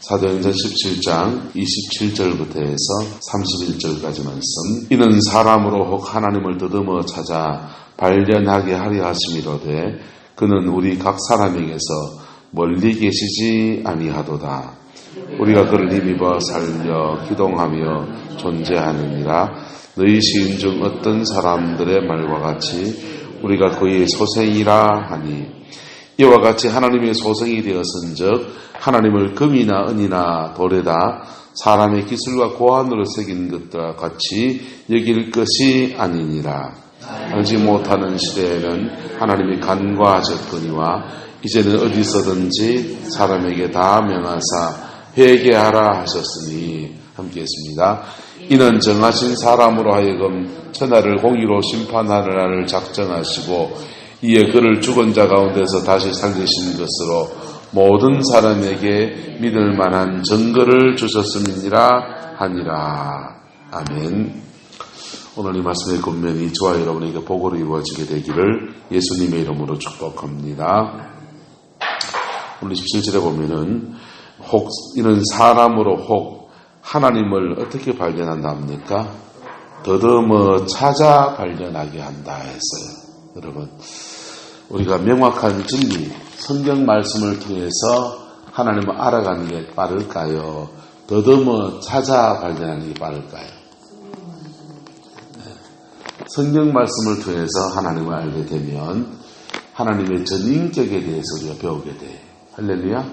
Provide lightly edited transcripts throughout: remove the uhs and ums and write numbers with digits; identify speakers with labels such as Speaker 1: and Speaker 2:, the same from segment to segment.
Speaker 1: 사도행전 17장 27절부터 해서 31절까지 말씀. 이는 사람으로 혹 하나님을 더듬어 찾아 발견하게 하려 하심이로되 그는 우리 각 사람에게서 멀리 계시지 아니하도다. 우리가 그를 힘입어 살려 기동하며 존재하느니라. 너희 시인 중 어떤 사람들의 말과 같이 우리가 그의 소생이라 하니 이와 같이 하나님의 소생이 되었은즉 하나님을 금이나 은이나 돌에다 사람의 기술과 고안으로 새긴 것과 같이 여길 것이 아니니라. 알지 못하는 시대에는 하나님이 간과하셨거니와 이제는 어디서든지 사람에게 다 명하사 회개하라 하셨으니. 함께 했습니다. 이는 정하신 사람으로 하여금 천하를 공의로 심판하느라를 작정하시고 이에 그를 죽은 자 가운데서 다시 살리신 것으로 모든 사람에게 믿을 만한 증거를 주셨음이니라 하니라. 아멘. 오늘 이 말씀의 권면이 저와 여러분에게 복으로 이루어지게 되기를 예수님의 이름으로 축복합니다. 오늘 17절에 보면은 혹 이는 사람으로 혹 하나님을 어떻게 발견한다 합니까? 더듬어 찾아 발견하게 한다 했어요. 여러분, 우리가 명확한 진리, 성경 말씀을 통해서 하나님을 알아가는 게 빠를까요? 더듬어 찾아 발견하는 게 빠를까요? 성경 말씀을 통해서 하나님을 알게 되면 하나님의 전인격에 대해서 우리가 배우게 돼요. 할렐루야.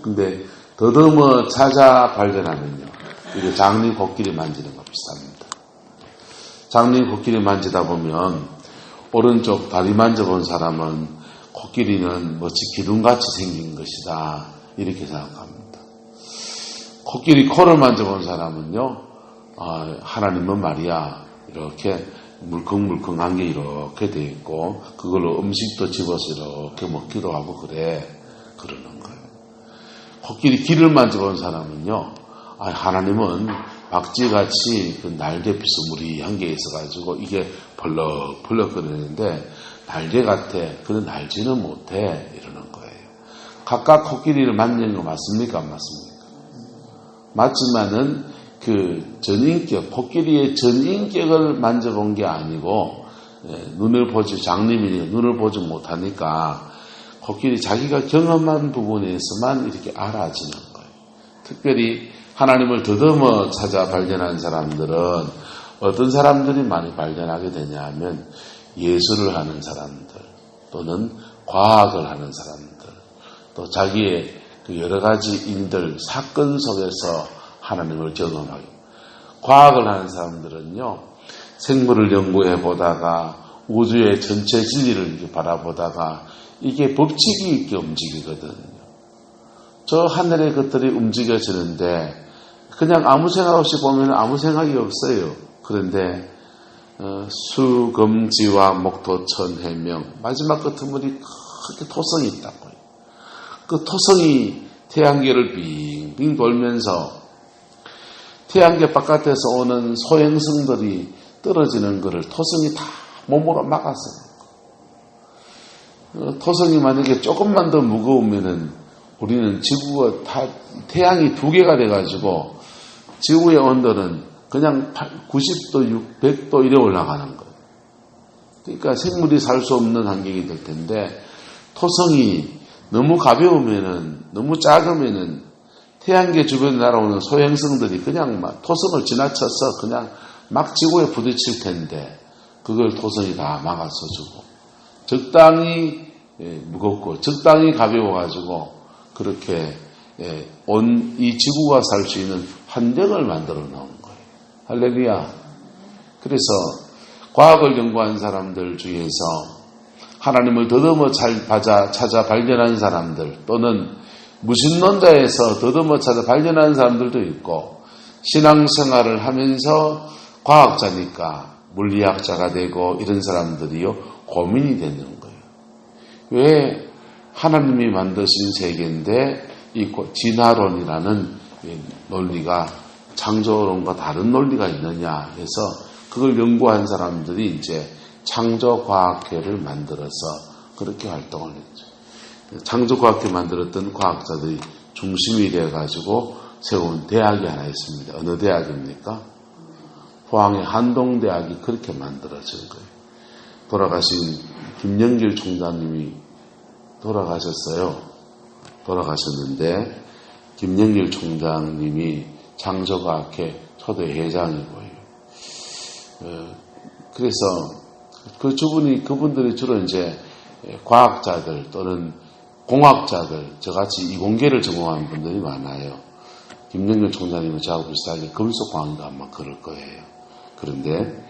Speaker 1: 근데 더듬어 찾아 발견하면요, 이게 장미 코끼리 만지는 거 비슷합니다. 장미 코끼리 만지다 보면 오른쪽 다리 만져본 사람은 코끼리는 마치 기둥같이 생긴 것이다 이렇게 생각합니다. 코끼리 코를 만져본 사람은요, 하나님은 말이야 이렇게 물컹물컹한 게 이렇게 돼 있고 그걸로 음식도 집어서 이렇게 먹기도 하고 그래, 그러는 거예요. 코끼리 귀를 만져본 사람은요, 하나님은 박쥐같이 그 날개 비스무리한 게 있어가지고 이게 벌럭벌럭 거리는데 날개 같아. 그는 날지는 못해. 이러는 거예요. 각각 코끼리를 만지는 거 맞습니까? 안 맞습니까? 맞지만은 그 전인격, 코끼리의 전인격을 만져본 게 아니고 눈을 보지, 장님이니 눈을 보지 못하니까 코끼리 자기가 경험한 부분에서만 이렇게 알아지는 거예요. 특별히 하나님을 더듬어 찾아 발견한 사람들은 어떤 사람들이 많이 발견하게 되냐 하면 예술을 하는 사람들 또는 과학을 하는 사람들 또 자기의 그 여러 가지 일들, 사건 속에서 하나님을 경험하고, 과학을 하는 사람들은요, 생물을 연구해 보다가 우주의 전체 진리를 이렇게 바라보다가 이게 법칙이 있게 움직이거든요. 저 하늘의 것들이 움직여지는데 그냥 아무 생각 없이 보면 아무 생각이 없어요. 그런데 수금지와 목토천 해명 마지막 끝머리 크게 토성이 있다고요. 그 토성이 태양계를 빙빙 돌면서 태양계 바깥에서 오는 소행성들이 떨어지는 것을 토성이 다 몸으로 막았어요. 토성이 만약에 조금만 더 무거우면은 우리는 지구가 다 태양이 두 개가 돼가지고 지구의 온도는 그냥 90도, 100도 이래 올라가는 거예요. 그러니까 생물이 살 수 없는 환경이 될 텐데 토성이 너무 가벼우면은, 너무 작으면은 태양계 주변에 날아오는 소행성들이 그냥 막 토성을 지나쳐서 그냥 막 지구에 부딪힐 텐데 그걸 토성이 다 막아서 주고 적당히 무겁고 적당히 가벼워가지고 그렇게 온 이 지구가 살 수 있는 환경을 만들어 놓은 거예요. 할렐루야. 그래서 과학을 연구한 사람들 중에서 하나님을 더듬어 찾아 발견한 사람들 또는 무신론자에서 더듬어 찾아 발견한 사람들도 있고 신앙생활을 하면서 과학자니까 물리학자가 되고 이런 사람들이요 고민이 되는 거예요. 왜 하나님이 만드신 세계인데 이 진화론이라는 논리가 창조론과 다른 논리가 있느냐 해서 그걸 연구한 사람들이 이제 창조과학회를 만들어서 그렇게 활동을 했죠. 창조과학회 만들었던 과학자들이 중심이 되어가지고 세운 대학이 하나 있습니다. 어느 대학입니까? 포항의 한동대학이 그렇게 만들어진 거예요. 돌아가신 김영길 총장님이 돌아가셨어요. 돌아가셨는데 김영길 총장님이 창조과학회 초대 회장이고요. 그래서 그분들이 주로 이제 과학자들 또는 공학자들, 저같이 이공계를 전공한 분들이 많아요. 김영길 총장님은 저하고 비슷하게 금속광학도 아마 그럴 거예요. 그런데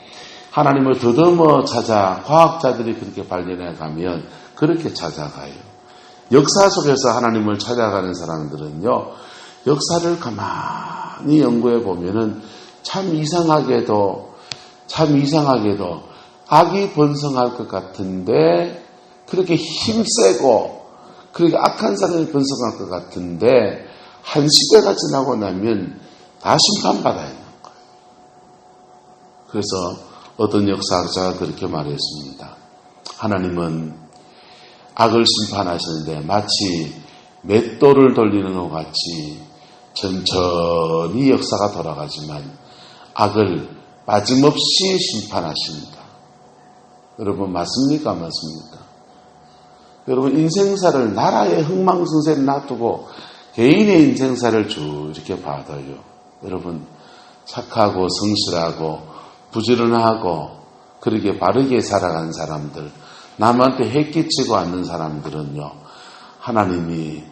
Speaker 1: 하나님을 더듬어 찾아 과학자들이 그렇게 발견해 가면 그렇게 찾아가요. 역사 속에서 하나님을 찾아가는 사람들은요, 역사를 가만히 연구해 보면은 참 이상하게도 악이 번성할 것 같은데, 그렇게 힘세고 그렇게 악한 사람이 번성할 것 같은데, 한 시대가 지나고 나면 다 심판받아야 하는 거예요. 그래서 어떤 역사학자가 그렇게 말했습니다. 하나님은 악을 심판하시는데 마치 맷돌을 돌리는 것 같이 천천히 역사가 돌아가지만 악을 빠짐없이 심판하십니다. 여러분 맞습니까? 맞습니까? 여러분 인생사를 나라의 흥망성쇠를 놔두고 개인의 인생사를 쭉 이렇게 봐도요. 여러분 착하고 성실하고 부지런하고 그렇게 바르게 살아간 사람들, 남한테 해끼치고 않는 사람들은요. 하나님이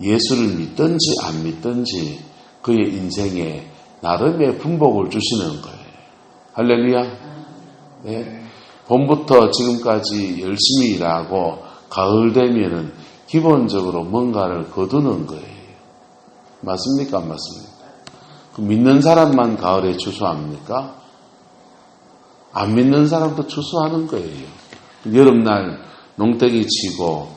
Speaker 1: 예수를 믿든지 안 믿든지 그의 인생에 나름의 분복을 주시는 거예요. 할렐루야. 네. 봄부터 지금까지 열심히 일하고 가을 되면은 기본적으로 뭔가를 거두는 거예요. 맞습니까? 안 맞습니까? 그 믿는 사람만 가을에 추수합니까? 안 믿는 사람도 추수하는 거예요. 여름날 농땡이 치고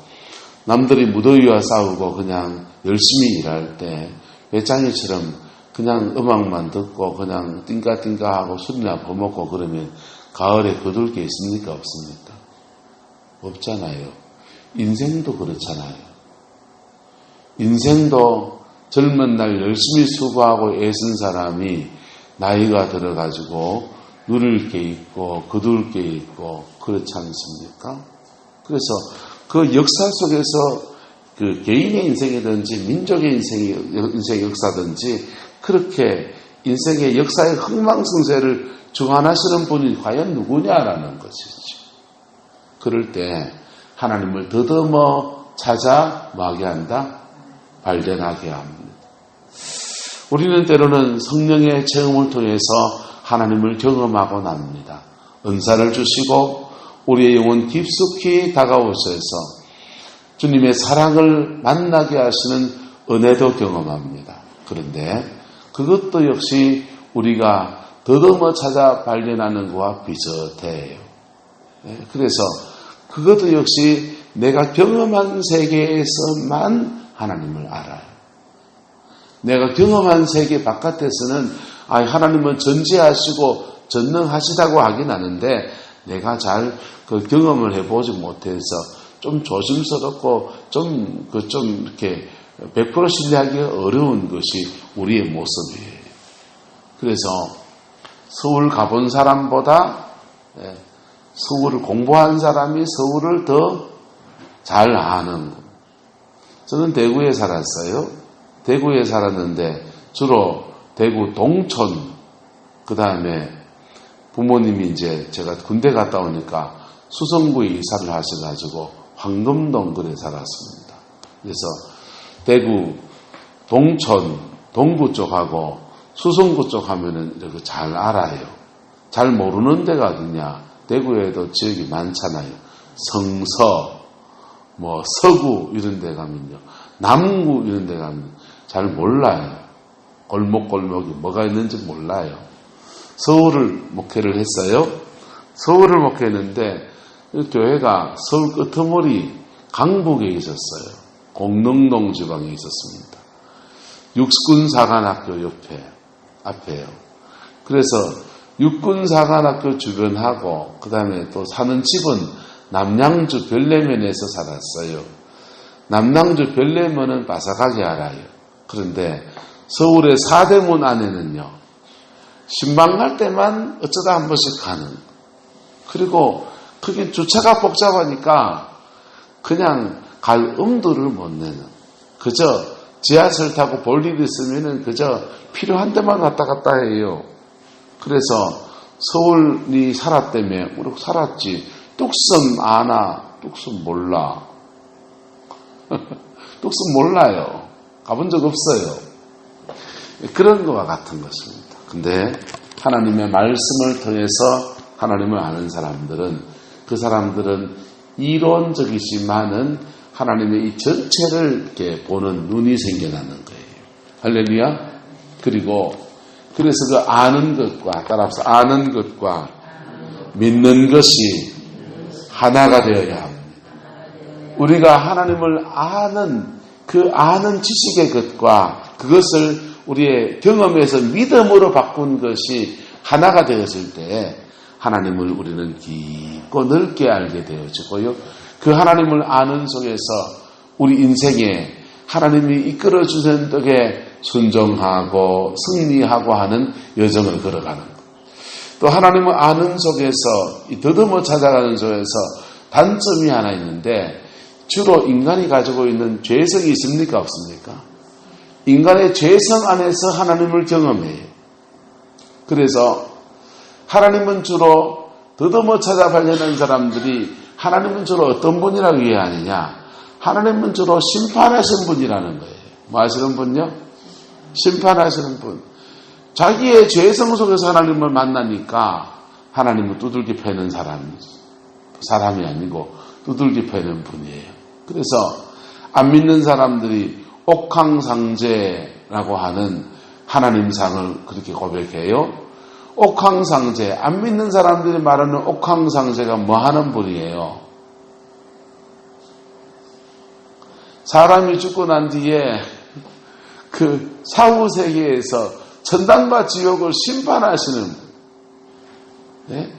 Speaker 1: 남들이 무더위와 싸우고 그냥 열심히 일할 때 배짱이처럼 그냥 음악만 듣고 그냥 띵까띵까 하고 술이나 퍼먹고 그러면 가을에 거둘 게 있습니까? 없습니까? 없잖아요. 인생도 그렇잖아요. 인생도 젊은 날 열심히 수고하고 애쓴 사람이 나이가 들어가지고 누릴 게 있고 거둘 게 있고 그렇지 않습니까? 그래서 그 역사 속에서 그 개인의 인생이든지 민족의 인생의 역사든지 그렇게 인생의 역사의 흥망성쇠를 주관하시는 분이 과연 누구냐라는 것이죠. 그럴 때 하나님을 더듬어 찾아 뭐하게 한다? 발견하게 합니다. 우리는 때로는 성령의 체험을 통해서 하나님을 경험하고 납니다. 은사를 주시고 우리의 영혼 깊숙이 다가오셔서 주님의 사랑을 만나게 하시는 은혜도 경험합니다. 그런데 그것도 역시 우리가 더듬어 찾아 발견하는 것과 비슷해요. 그래서 그것도 역시 내가 경험한 세계에서만 하나님을 알아요. 내가 경험한 세계 바깥에서는 하나님은 전지하시고 전능하시다고 하긴 하는데 내가 잘 그 경험을 해보지 못해서 좀 조심스럽고 좀 이렇게 100% 신뢰하기 어려운 것이 우리의 모습이에요. 그래서 서울 가본 사람보다 서울을 공부한 사람이 서울을 더 잘 아는 것. 저는 대구에 살았어요. 대구에 살았는데 주로 대구 동촌, 그 다음에 부모님이 이제 제가 군대 갔다 오니까 수성구에 이사를 하셔가지고 황금동 그래 살았습니다. 그래서 대구 동촌, 동구 쪽하고 수성구 쪽 하면은 이렇게 잘 알아요. 잘 모르는 데가 어디냐? 대구에도 지역이 많잖아요. 성서, 서구 이런 데 가면요. 남구 이런 데 가면 잘 몰라요. 골목골목이 뭐가 있는지 몰라요. 서울을 목회를 했어요. 서울을 목회했는데 교회가 서울 끄트머리 강북에 있었어요. 공릉동 지방에 있었습니다. 육군사관학교 앞에요. 그래서 육군사관학교 주변하고 그 다음에 또 사는 집은 남양주 별내면에서 살았어요. 남양주 별내면은 바삭하게 알아요. 그런데 서울의 사대문 안에는요, 신방 갈 때만 어쩌다 한 번씩 가는. 그리고 거기 주차가 복잡하니까 그냥 갈 엄두를 못 내는. 그저 지하철 타고 볼 일 있으면은 그저 필요한 데만 왔다 갔다 해요. 그래서 서울이 살았다며, 우리 살았지. 뚝섬 아나? 뚝섬 몰라. 뚝섬 몰라요. 가본 적 없어요. 그런 거와 같은 것입니다. 근데 하나님의 말씀을 통해서 하나님을 아는 사람들은, 그 사람들은 이론적이지만은 하나님의 이 전체를 이렇게 보는 눈이 생겨나는 거예요. 할렐루야. 그리고 그래서 그 아는 것과, 따라서 아는 것과 믿는 것이 하나가 되어야 합니다. 우리가 하나님을 아는 그 아는 지식의 것과 그것을 우리의 경험에서 믿음으로 바꾼 것이 하나가 되었을 때 하나님을 우리는 깊고 넓게 알게 되어지고요. 그 하나님을 아는 속에서 우리 인생에 하나님이 이끌어주는 떡에 순종하고 승리하고 하는 여정을 걸어가는 것. 또 하나님을 아는 속에서 이 더듬어 찾아가는 속에서 단점이 하나 있는데, 주로 인간이 가지고 있는 죄성이 있습니까? 없습니까? 인간의 죄성 안에서 하나님을 경험해요. 그래서 하나님은 주로 더듬어 찾아가려는 사람들이 하나님은 주로 어떤 분이라고 이해하느냐? 하나님은 주로 심판하시는 분이라는 거예요. 뭐 하시는 분요? 심판하시는 분. 자기의 죄성 속에서 하나님을 만나니까 하나님은 두들겨 패는 사람이 아니고 두들겨 패는 분이에요. 그래서 안 믿는 사람들이 옥황상제라고 하는 하나님상을 그렇게 고백해요. 옥황상제, 안 믿는 사람들이 말하는 옥황상제가 뭐 하는 분이에요? 사람이 죽고 난 뒤에 그 사후세계에서 천당과 지옥을 심판하시는 분. 네?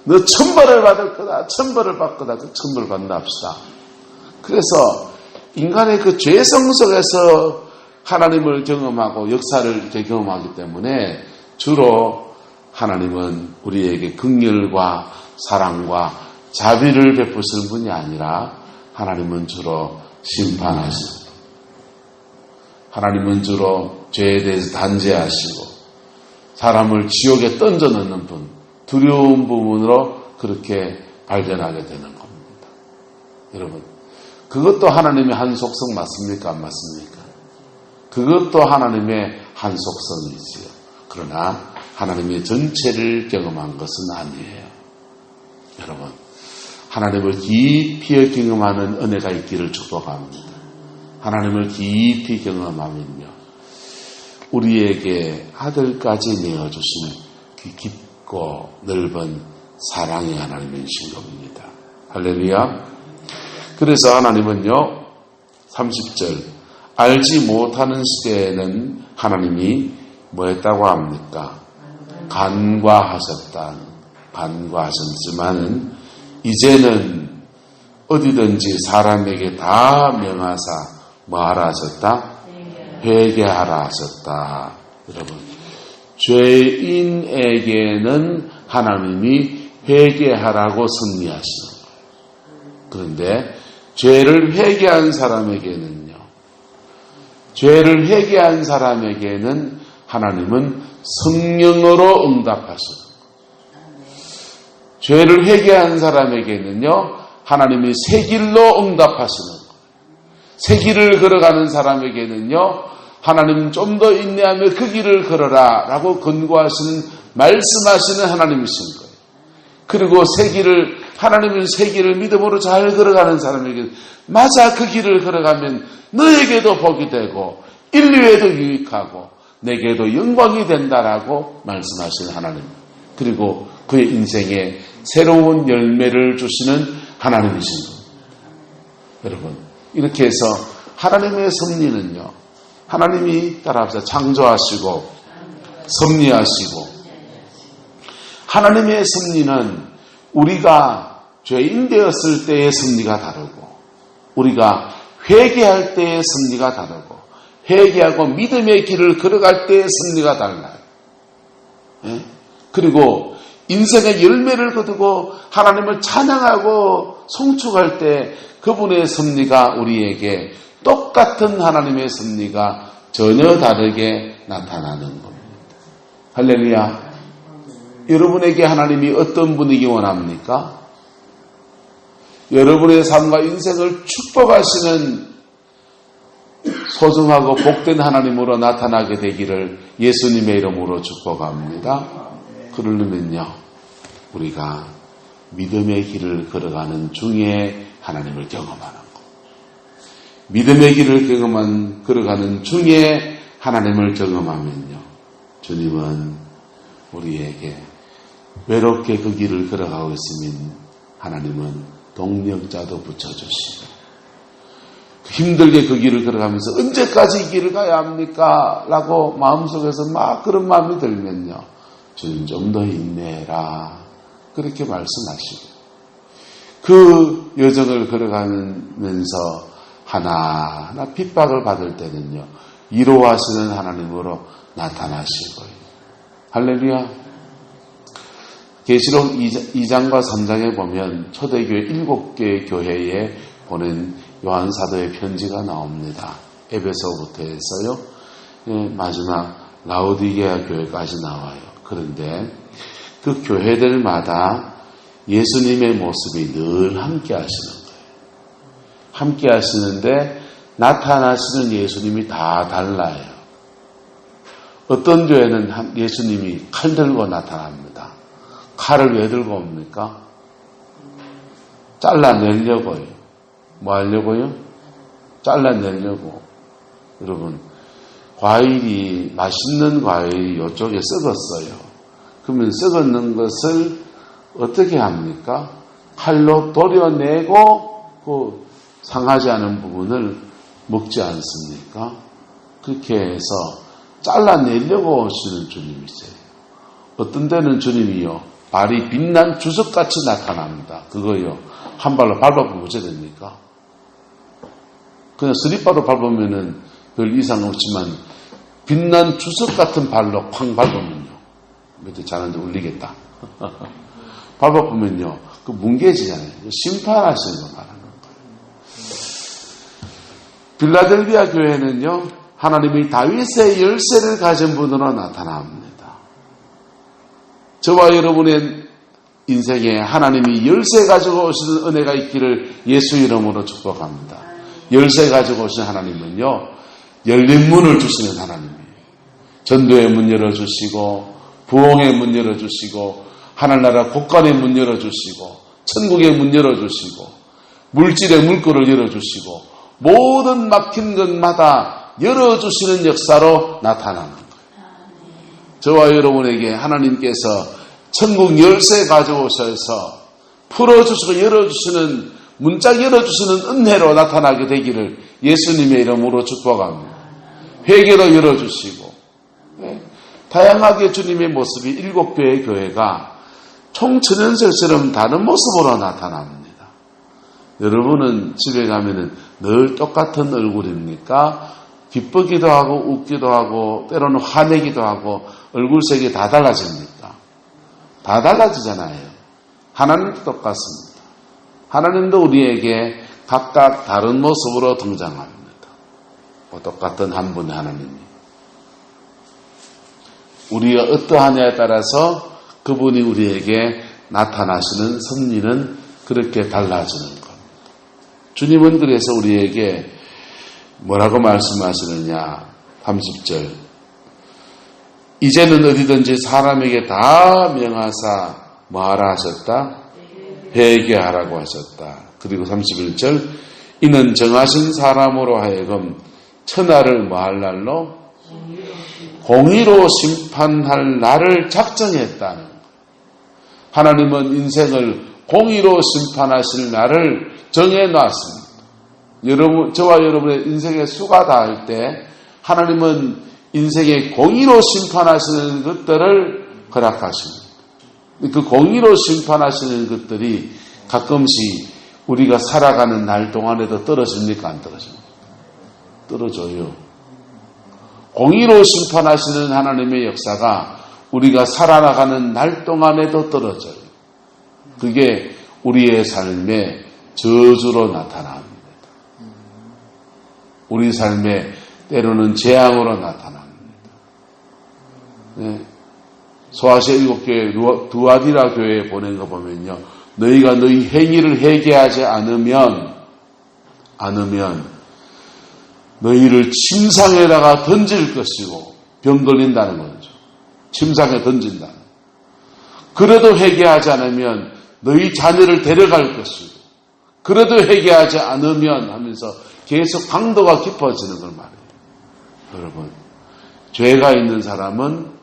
Speaker 1: 너 천벌을 받을 거다. 천벌을 받을 거다. 그 천벌을 받는다 합시다. 그래서 인간의 그 죄성 속에서 하나님을 경험하고 역사를 이렇게 경험하기 때문에 주로 하나님은 우리에게 긍휼과 사랑과 자비를 베푸시는 분이 아니라 하나님은 주로 심판하시는 분. 하나님은 주로 죄에 대해서 단죄하시고 사람을 지옥에 던져넣는 분, 두려운 부분으로 그렇게 발견하게 되는 겁니다. 여러분, 그것도 하나님의 한 속성 맞습니까? 안 맞습니까? 그것도 하나님의 한 속성이지요. 그러나 하나님의 전체를 경험한 것은 아니에요. 여러분, 하나님을 깊이 경험하는 은혜가 있기를 축복합니다. 하나님을 깊이 경험하면요, 우리에게 아들까지 내어주시는 그 깊고 넓은 사랑의 하나님이신 겁니다. 할렐루야. 그래서 하나님은요, 30절, 알지 못하는 시대에는 하나님이 뭐 했다고 합니까? 간과하셨지만은 이제는 어디든지 사람에게 다 명하사 뭐하라 하셨다? 회개하라 하셨다. 여러분, 죄인에게는 하나님이 회개하라고 승리하시는 거예요. 그런데 죄를 회개한 사람에게는 하나님은 성령으로 응답하시는 거예요. 죄를 회개한 사람에게는요, 하나님이 새 길로 응답하시는 거예요. 새 길을 걸어가는 사람에게는요, 하나님 좀 더 인내하며 그 길을 걸어라 라고 권고하시는, 말씀하시는 하나님이신 거예요. 그리고 하나님은 새 길을 믿음으로 잘 걸어가는 사람에게 맞아, 그 길을 걸어가면 너에게도 복이 되고 인류에도 유익하고 내게도 영광이 된다라고 말씀하시는 하나님, 그리고 그의 인생에 새로운 열매를 주시는 하나님이신 겁니다. 여러분, 이렇게 해서 하나님의 섭리는요, 하나님이 따라합시다. 창조하시고 섭리하시고, 하나님의 섭리는 우리가 죄인 되었을 때의 섭리가 다르고 우리가 회개할 때의 섭리가 다르고 회개하고 믿음의 길을 걸어갈 때의 승리가 달라요. 예? 그리고 인생의 열매를 거두고 하나님을 찬양하고 송축할 때 그분의 승리가 우리에게 똑같은 하나님의 승리가 전혀 다르게 나타나는 겁니다. 할렐루야. 여러분에게 하나님이 어떤 분위기 원합니까? 여러분의 삶과 인생을 축복하시는 소중하고 복된 하나님으로 나타나게 되기를 예수님의 이름으로 축복합니다. 그러려면요, 우리가 믿음의 길을 걸어가는 중에 하나님을 경험하는 것. 믿음의 길을 걸어가는 중에 하나님을 경험하면요, 주님은 우리에게 외롭게 그 길을 걸어가고 있으면 하나님은 동력자도 붙여주시고, 힘들게 그 길을 걸어가면서 언제까지 이 길을 가야 합니까? 라고 마음속에서 막 그런 마음이 들면요, 주님 좀 더 힘내라, 그렇게 말씀하시고, 그 여정을 걸어가면서 하나하나 핍박을 받을 때는요, 위로하시는 하나님으로 나타나시고요. 할렐루야. 계시록 2장과 3장에 보면 초대교회 7개의 교회에 보낸 요한 사도의 편지가 나옵니다. 에베소부터 해서요, 마지막 라오디게아 교회까지 나와요. 그런데 그 교회들마다 예수님의 모습이 늘 함께 하시는 거예요. 함께 하시는데 나타나시는 예수님이 다 달라요. 어떤 교회는 예수님이 칼 들고 나타납니다. 칼을 왜 들고 옵니까? 잘라내려고요. 뭐 하려고요? 잘라내려고. 여러분, 과일이, 맛있는 과일이 이쪽에 썩었어요. 그러면 썩었는 것을 어떻게 합니까? 칼로 도려내고 그 상하지 않은 부분을 먹지 않습니까? 그렇게 해서 잘라내려고 오시는 주님이세요. 어떤 때는 주님이요, 발이 빛난 주석같이 나타납니다. 그거요, 한 발로 밟아보면 어째 됩니까? 그냥 스리퍼로 밟으면은 별 이상 없지만 빛난 주석 같은 발로 쾅 밟으면요, 밑에 자는데 울리겠다. 밟아보면요, 그 뭉개지잖아요. 심판하시는 거 말하는 거예요. 빌라델비아 교회는요, 하나님이 다윗의 열쇠를 가진 분으로 나타납니다. 저와 여러분의 인생에 하나님이 열쇠 가지고 오시는 은혜가 있기를 예수 이름으로 축복합니다. 열쇠 가지고 오신 하나님은요, 열린 문을 주시는 하나님이에요. 전도의 문 열어주시고, 부흥의 문 열어주시고, 하늘나라 곳간의 문 열어주시고, 천국의 문 열어주시고, 물질의 물꼬를 열어주시고, 모든 막힌 것마다 열어주시는 역사로 나타나는 거예요. 저와 여러분에게 하나님께서 천국 열쇠 가져오셔서 풀어주시고 열어주시는, 문짝 열어주시는 은혜로 나타나게 되기를 예수님의 이름으로 축복합니다. 회개로 열어주시고, 다양하게 주님의 모습이 7교회의 교회가 총천연설처럼 다른 모습으로 나타납니다. 여러분은 집에 가면은 늘 똑같은 얼굴입니까? 기쁘기도 하고 웃기도 하고 때로는 화내기도 하고 얼굴색이 다 달라집니까? 다 달라지잖아요. 하나님도 똑같습니다. 하나님도 우리에게 각각 다른 모습으로 등장합니다. 똑같은 한 분의 하나님이. 우리가 어떠하냐에 따라서 그분이 우리에게 나타나시는 섭리는 그렇게 달라지는 겁니다. 주님은 그래서 우리에게 뭐라고 말씀하시느냐? 30절. 이제는 어디든지 사람에게 다 명하사 뭐하라 하셨다? 회개하라고 하셨다. 그리고 31절. 이는 정하신 사람으로 하여금 천하를 뭐할 날로? 공의로 심판할 날을 작정했다는 것. 하나님은 인생을 공의로 심판하실 날을 정해놨습니다. 여러분, 저와 여러분의 인생의 수가 닿을 때 하나님은 인생의 공의로 심판하시는 것들을 허락하십니다. 그 공의로 심판하시는 것들이 가끔씩 우리가 살아가는 날 동안에도 떨어집니까? 안 떨어집니까? 떨어져요. 공의로 심판하시는 하나님의 역사가 우리가 살아나가는 날 동안에도 떨어져요. 그게 우리의 삶의 저주로 나타납니다. 우리 삶에 때로는 재앙으로 나타납니다. 네. 소아시아 7교회 두아디라 교회에 보낸 거 보면요. 너희가 너희 행위를 회개하지 않으면 너희를 침상에다가 던질 것이고 병 걸린다는 거죠. 침상에 던진다. 그래도 회개하지 않으면 너희 자녀를 데려갈 것이고 그래도 회개하지 않으면 하면서 계속 강도가 깊어지는 걸 말해요. 여러분, 죄가 있는 사람은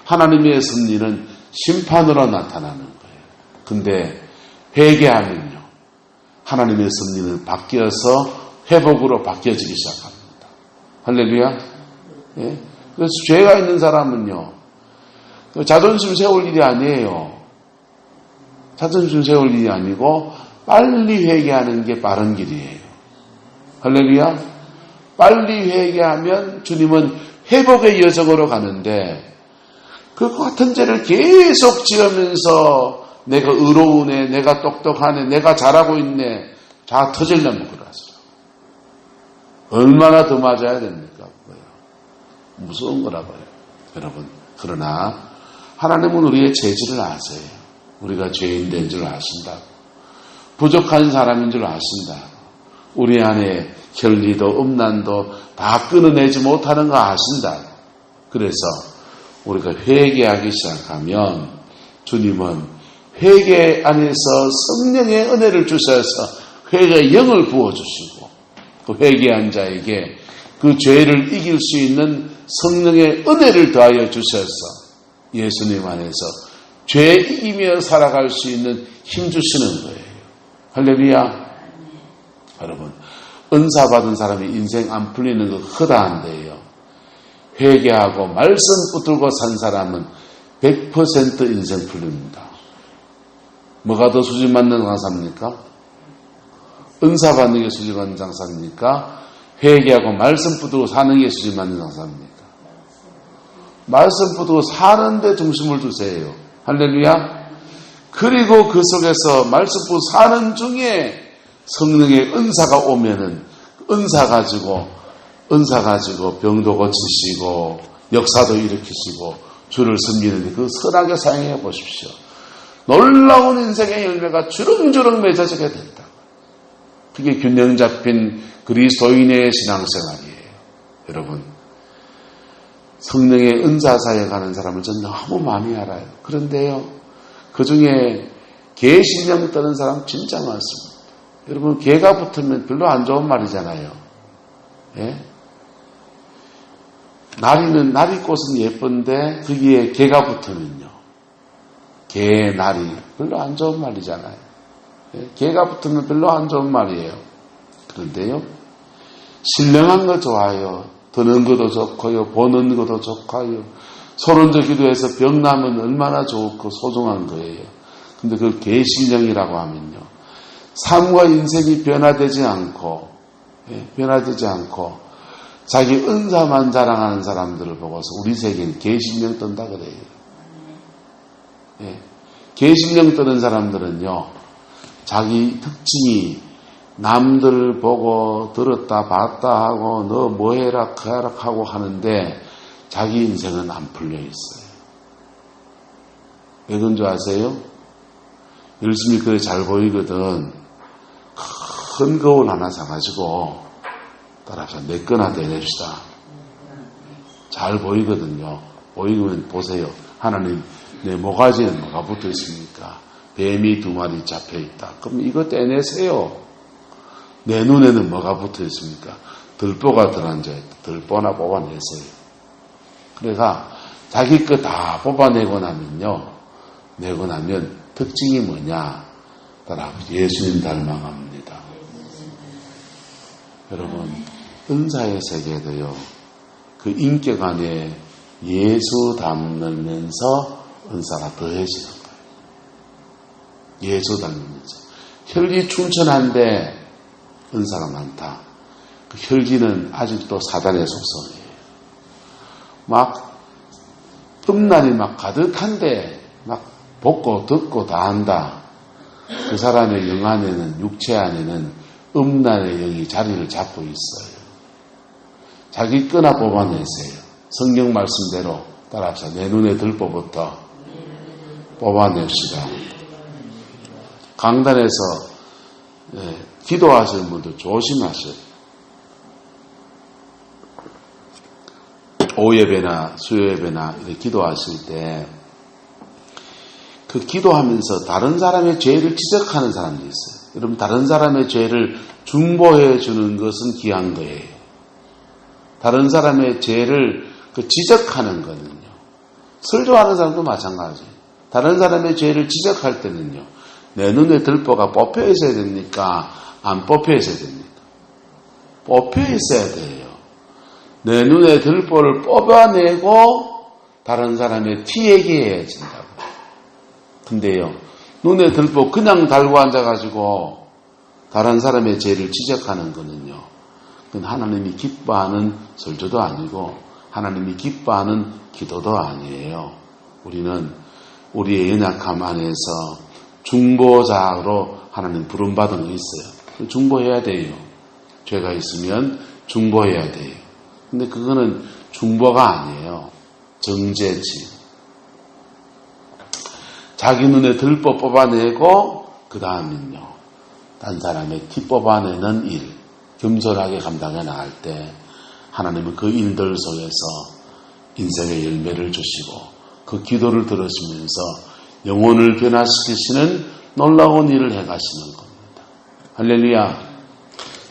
Speaker 1: 하나님의 섭리는 심판으로 나타나는 거예요. 근데 회개하면요, 하나님의 섭리는 바뀌어서 회복으로 바뀌어지기 시작합니다. 할렐루야. 예? 그래서 죄가 있는 사람은요, 자존심 세울 일이 아니에요. 자존심 세울 일이 아니고 빨리 회개하는 게 빠른 길이에요. 할렐루야. 빨리 회개하면 주님은 회복의 여정으로 가는데 그 같은 죄를 계속 지으면서 내가 의로우네, 내가 똑똑하네, 내가 잘하고 있네, 다 터질려면 그러죠. 얼마나 더 맞아야 됩니까? 무서운 거라고요. 여러분, 그러나 하나님은 우리의 죄질을 아세요. 우리가 죄인 된 줄 아신다고. 부족한 사람인 줄 아신다고. 우리 안에 혈리도 음란도 다 끊어내지 못하는 거 아신다고. 그래서 우리가 회개하기 시작하면 주님은 회개 안에서 성령의 은혜를 주셔서 회개의 영을 부어주시고 그 회개한 자에게 그 죄를 이길 수 있는 성령의 은혜를 더하여 주셔서 예수님 안에서 죄 이기며 살아갈 수 있는 힘 주시는 거예요. 할렐루야. 여러분, 은사 받은 사람이 인생 안 풀리는 거 허다한데요. 회개하고 말씀 붙들고 산 사람은 100% 인생 풀립니다. 뭐가 더 수준 맞는 강사입니까? 은사 받는 게 수준 맞는 강사입니까? 회개하고 말씀 붙들고 사는 게 수준 맞는 강사입니까? 말씀 붙들고 사는데 중심을 두세요. 할렐루야. 그리고 그 속에서 말씀 붙들고 사는 중에 성령의 은사가 오면은 은사 가지고 병도 고치시고 역사도 일으키시고 주를 섬기는데 그 선하게 사용해 보십시오. 놀라운 인생의 열매가 주렁주렁 맺어지게 된다. 그게 균형 잡힌 그리스도인의 신앙생활이에요. 여러분, 성령의 은사 사역하는 사람을 전 너무 많이 알아요. 그런데요, 그 중에 개신령 떠는 사람 진짜 많습니다. 여러분, 개가 붙으면 별로 안 좋은 말이잖아요. 예? 나리꽃은 예쁜데 거기에 개가 붙으면요, 개, 나리 별로 안 좋은 말이잖아요. 예? 개가 붙으면 별로 안 좋은 말이에요. 그런데요, 신령한 거 좋아요. 드는 것도 좋고요, 보는 것도 좋고요. 소론저 기도해서 병 나면 얼마나 좋고 소중한 거예요. 근데 그걸 개신령이라고 하면요, 삶과 인생이 변화되지 않고 자기 은사만 자랑하는 사람들을 보고서 우리 세계는 개신령 떤다 그래요. 예. 개신령 떠는 사람들은요, 자기 특징이 남들 보고 들었다 봤다 하고 너 뭐해라 그해라 하고 하는데 자기 인생은 안 풀려 있어요. 왜 그런 줄 아세요? 열심히 그래 잘 보이거든. 큰 거울 하나 사가지고 따라서 내 거나 대냅시다. 잘 보이거든요. 보이면 보세요. 하나님, 내 모가지는 뭐가 붙어 있습니까? 뱀이 2마리 잡혀 있다. 그럼 이거 떼내세요. 내 눈에는 뭐가 붙어 있습니까? 들보가 들어앉아있다. 들보나 뽑아내세요. 그래서 자기 거 다 뽑아내고 나면 특징이 뭐냐? 따라 예수님 닮아갑니다. 여러분, 은사의 세계도요, 그 인격 안에 예수 닮으면서 은사가 더해지는 거예요. 예수 닮으면서. 혈기 충천한데 은사가 많다. 그 혈기는 아직도 사단의 속성이에요. 막 음란이 막 가득한데 막 벗고 듣고 다 한다. 그 사람의 영 안에는, 육체 안에는 음란의 영이 자리를 잡고 있어요. 자기 끄나 뽑아내세요. 성경 말씀대로 따라합시다. 내 눈에 들보부터 뽑아냅시다. 강단에서 기도하시는 분들 조심하셔요. 오예배나 수요예배나 이렇게 기도하실 때 그 기도하면서 다른 사람의 죄를 지적하는 사람도 있어요. 여러분, 다른 사람의 죄를 중보해 주는 것은 귀한 거예요. 다른 사람의 죄를 지적하는 거는요. 설교하는 사람도 마찬가지예요. 다른 사람의 죄를 지적할 때는요. 내 눈에 들보가 뽑혀 있어야 됩니까? 안 뽑혀 있어야 됩니까? 뽑혀 있어야 돼요. 내 눈에 들보를 뽑아내고 다른 사람의 티에게 해야 된다고. 근데요, 눈에 들보 그냥 달고 앉아가지고 다른 사람의 죄를 지적하는 거는요, 그건 하나님이 기뻐하는 설교도 아니고 하나님이 기뻐하는 기도도 아니에요. 우리는 우리의 연약함 안에서 중보자로 하나님 부름받은 거 있어요. 중보해야 돼요. 죄가 있으면 중보해야 돼요. 근데 그거는 중보가 아니에요. 정죄지. 자기 눈에 들보 뽑아내고 그 다음은요. 딴 사람의 티 뽑아내는 일, 겸손하게 감당해 나갈 때 하나님은 그 일들 속에서 인생의 열매를 주시고 그 기도를 들으시면서 영혼을 변화시키시는 놀라운 일을 해가시는 겁니다. 할렐루야.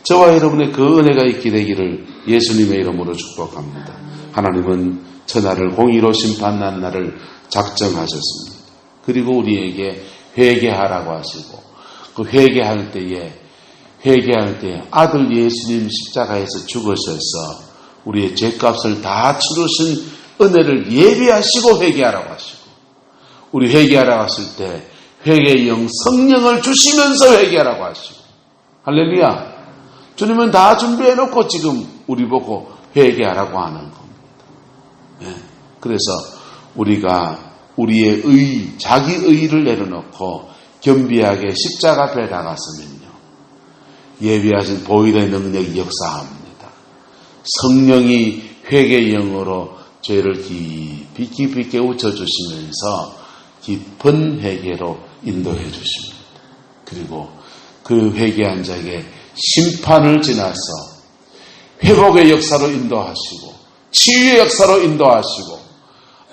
Speaker 1: 저와 여러분의 그 은혜가 있게 되기를 예수님의 이름으로 축복합니다. 하나님은 천하를 공의로 심판하는 날을 작정하셨습니다. 그리고 우리에게 회개하라고 하시고 그 회개할 때에 아들 예수님 십자가에서 죽으셔서 우리의 죄값을 다 치르신 은혜를 예비하시고 회개하라고 하시고 우리 회개하라고 하실 때 회개의 영 성령을 주시면서 회개하라고 하시고 할렐루야. 주님은 다 준비해놓고 지금 우리 보고 회개하라고 하는 겁니다. 그래서 우리가 우리의 자기 의를 내려놓고 겸비하게 십자가 앞에 나갔으면요. 예비하신 보혈의 능력이 역사합니다. 성령이 회개의 영으로 죄를 깊이 깨우쳐주시면서 깊은 회개로 인도해 주십니다. 그리고 그 회개한 자에게 심판을 지나서 회복의 역사로 인도하시고 치유의 역사로 인도하시고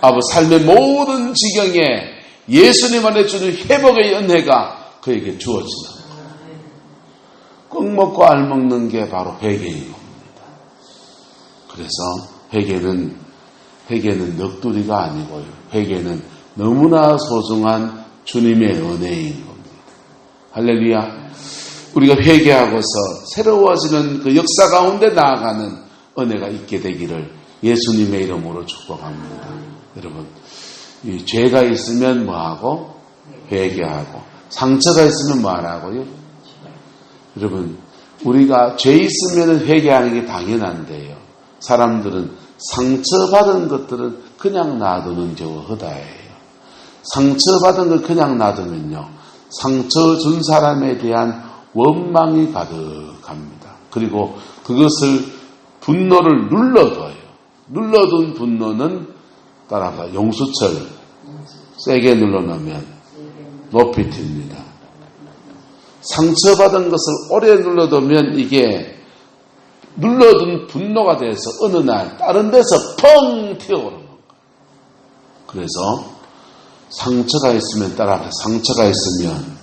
Speaker 1: 아버지 삶의 모든 지경에 예수님 안에 주는 회복의 은혜가 그에게 주어지는 겁니다. 꼭 먹고 알 먹는 게 바로 회개인 겁니다. 그래서 회개는 넋두리가 아니고요. 회개는 너무나 소중한 주님의 은혜인 겁니다. 할렐루야. 우리가 회개하고서 새로워지는 그 역사 가운데 나아가는 은혜가 있게 되기를 예수님의 이름으로 축복합니다. 여러분, 이 죄가 있으면 뭐하고? 회개하고. 상처가 있으면 뭐하라고요? 여러분, 우리가 죄 있으면 회개하는 게 당연한데요. 사람들은 상처받은 것들은 그냥 놔두는 경우 허다해요. 상처받은 걸 그냥 놔두면요. 상처 준 사람에 대한 원망이 가득합니다. 그리고 그것을 분노를 눌러둬요. 눌러둔 분노는 따라가 용수철 세게 눌러놓으면 높이 튑니다. 상처받은 것을 오래 눌러두면 이게 눌러둔 분노가 돼서 어느 날 다른 데서 펑 튀어오르는 거예요. 그래서 상처가 있으면 따라가 상처가 있으면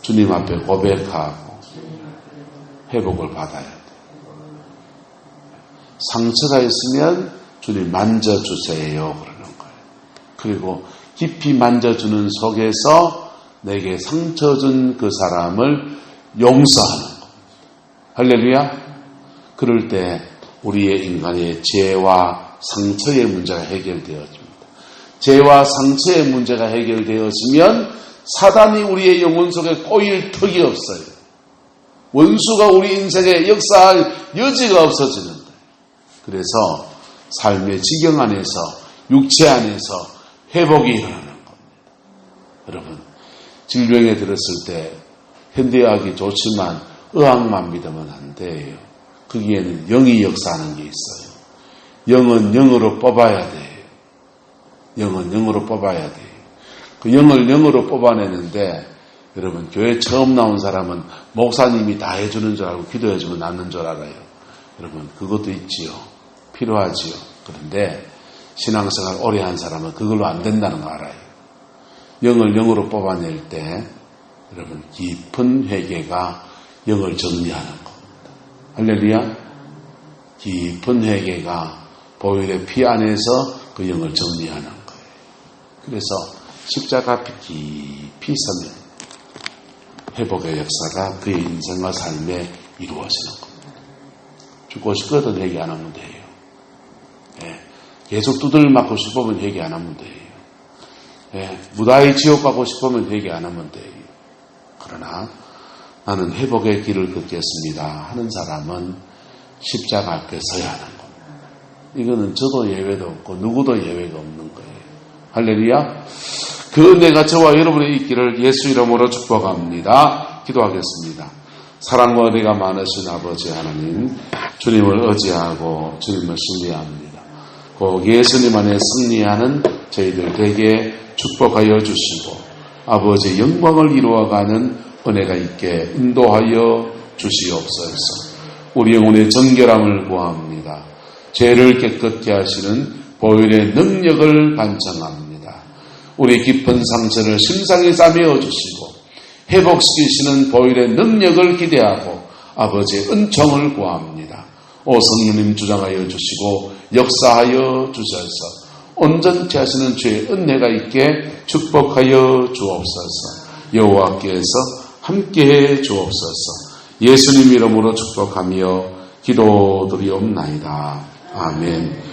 Speaker 1: 주님 앞에 고백하고 회복을 받아야 돼요. 상처가 있으면 주님 만져주세요 그러는 거예요. 그리고 깊이 만져주는 속에서 내게 상처 준 그 사람을 용서하는 겁니다. 할렐루야. 그럴 때 우리의 인간의 죄와 상처의 문제가 해결되어집니다. 죄와 상처의 문제가 해결되어지면 사단이 우리의 영혼 속에 꼬일 턱이 없어요. 원수가 우리 인생에 역사할 여지가 없어지는데, 그래서 삶의 지경 안에서, 육체 안에서 회복이 일어나는 겁니다. 여러분, 질병에 들었을 때 현대의학이 좋지만 의학만 믿으면 안 돼요. 거기에는 영이 역사하는 게 있어요. 영은 영으로 뽑아야 돼요. 영은 영으로 뽑아야 돼요. 그 영을 영으로 뽑아내는데 여러분, 교회 처음 나온 사람은 목사님이 다 해주는 줄 알고 기도해주면 낫는 줄 알아요. 여러분, 그것도 있지요. 필요하지요. 그런데 신앙생활 오래 한 사람은 그걸로 안 된다는 거 알아요. 영을 영으로 뽑아낼 때 여러분, 깊은 회개가 영을 정리하는 겁니다. 할렐루야. 깊은 회개가 보혈의 피 안에서 그 영을 정리하는 거예요. 그래서 십자가 앞에 깊이 서면 회복의 역사가 그의 인생과 삶에 이루어지는 겁니다. 죽고 싶거든 회개 안 하면 돼요. 예, 계속 두들 맞고 싶으면 회개 안 하면 돼요. 예, 무다히 지옥 가고 싶으면 회개 안 하면 돼요. 그러나 나는 회복의 길을 걷겠습니다 하는 사람은 십자가 앞에 서야 하는 겁니다. 이거는 저도 예외도 없고 누구도 예외가 없는 거예요. 할렐루야. 그 은혜가 저와 여러분의 있기를 예수 이름으로 축복합니다. 기도하겠습니다. 사랑과 은혜가 많으신 아버지 하나님, 주님을 의지하고 주님을 신뢰합니다. 꼭 예수님 안에 승리하는 저희들 되게 축복하여 주시고 아버지의 영광을 이루어가는 은혜가 있게 인도하여 주시옵소서. 우리 영혼의 정결함을 구합니다. 죄를 깨끗게 하시는 보혈의 능력을 간청합니다. 우리 깊은 상처를 심상히 싸매어 주시고 회복시키시는 보혈의 능력을 기대하고 아버지의 은총을 구합니다. 오 성령님 주장하여 주시고 역사하여 주셔서 온전케 하시는 주의 은혜가 있게 축복하여 주옵소서. 여호와께서 함께해 주옵소서. 예수님 이름으로 축복하며 기도드리옵나이다. 아멘.